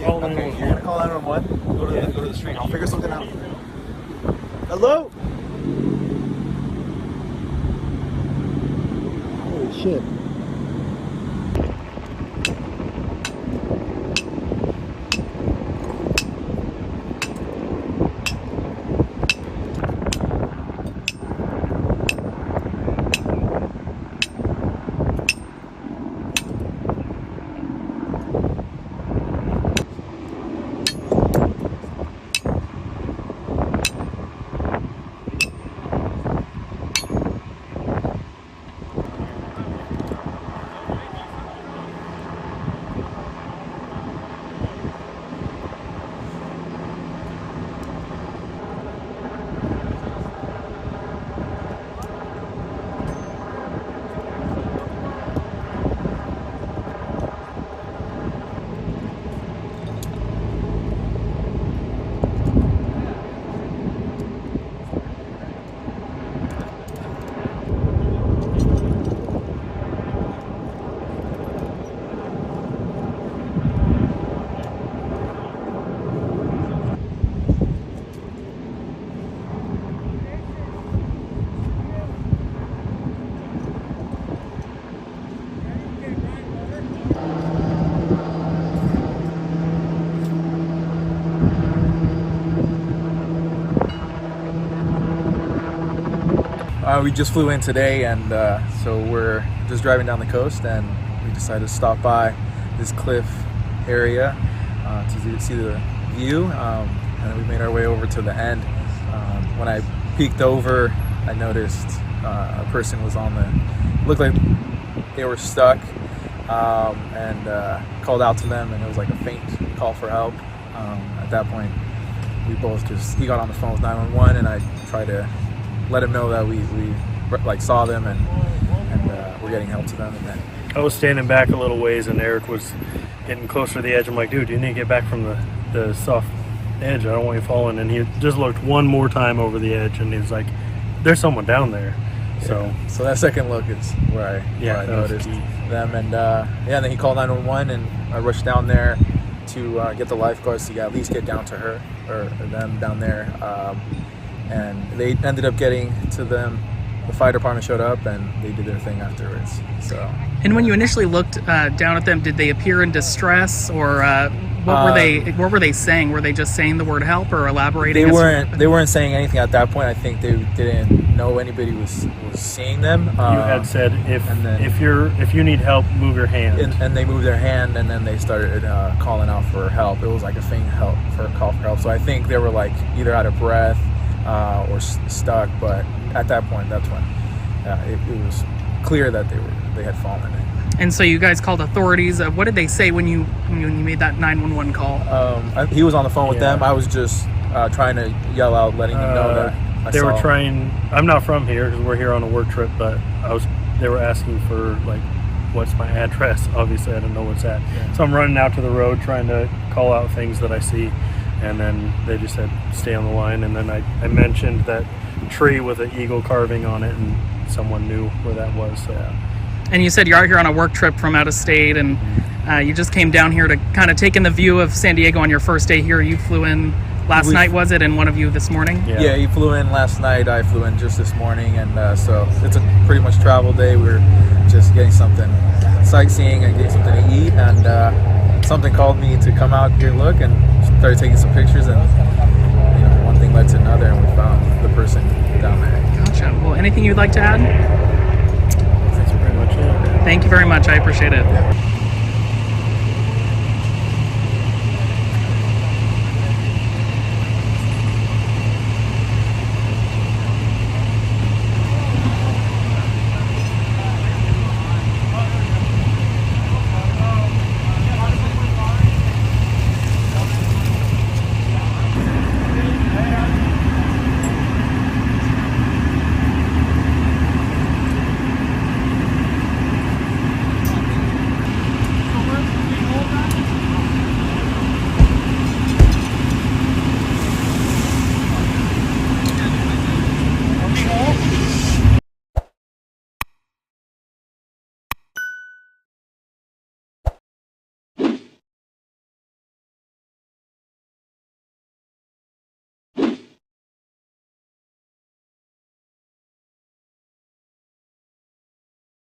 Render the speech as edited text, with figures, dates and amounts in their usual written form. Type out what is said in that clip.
Call 911. Okay, you're gonna call 911. Go to the street. I'll figure something out. Hello? Holy shit. We just flew in today, and so we're just driving down the coast, and we decided to stop by this cliff area to see the view, and then we made our way over to the end. When I peeked over, I noticed a person was on the, looked like they were stuck, and called out to them, and it was like a faint call for help. At that point, we both he got on the phone with 911, and I tried to let him know that we like saw them, and we're getting help to them. And then I was standing back a little ways, and Erikc was getting closer to the edge. I'm like, dude, you need to get back from the soft edge. I don't want you falling. And he just looked one more time over the edge, and he was like, there's someone down there. So that second look is where I noticed them, and then he called 911, and I rushed down there to get the lifeguards to at least get down to her or them down there. And they ended up getting to them. The fire department showed up, and they did their thing afterwards. So. And when you initially looked down at them, did they appear in distress, or what were they saying? Were they just saying the word help, or elaborating? They weren't saying anything at that point. I think they didn't know anybody was seeing them. You had said if you need help, move your hand. And they moved their hand, and then they started calling out for help. It was like a faint call for help. So I think they were like either out of breath or stuck. But at that point, that's when it was clear that they had fallen. And so you guys called authorities. What did they say when you made that 911 call? He was on the phone with them. I was just trying to yell out, letting them know that they were trying. I'm not from here because we're here on a work trip, but they were asking for like, what's my address? Obviously, I don't know what's at. Yeah. So I'm running out to the road trying to call out things that I see, and then they just said stay on the line. And then I mentioned that tree with an eagle carving on it, and someone knew where that was. So. Yeah. And you said you're out here on a work trip from out of state, and you just came down here to kind of take in the view of San Diego on your first day here. You flew in last night, was it? And one of you this morning? Yeah, he flew in last night. I flew in just this morning, and so it's a pretty much travel day. We're just getting something sightseeing and getting something to eat, and something called me to come out here, look, and started taking some pictures, and one thing led to another, and we found the person down there. Gotcha. Well, anything you'd like to add? That's pretty much it. Thank you very much. I appreciate it.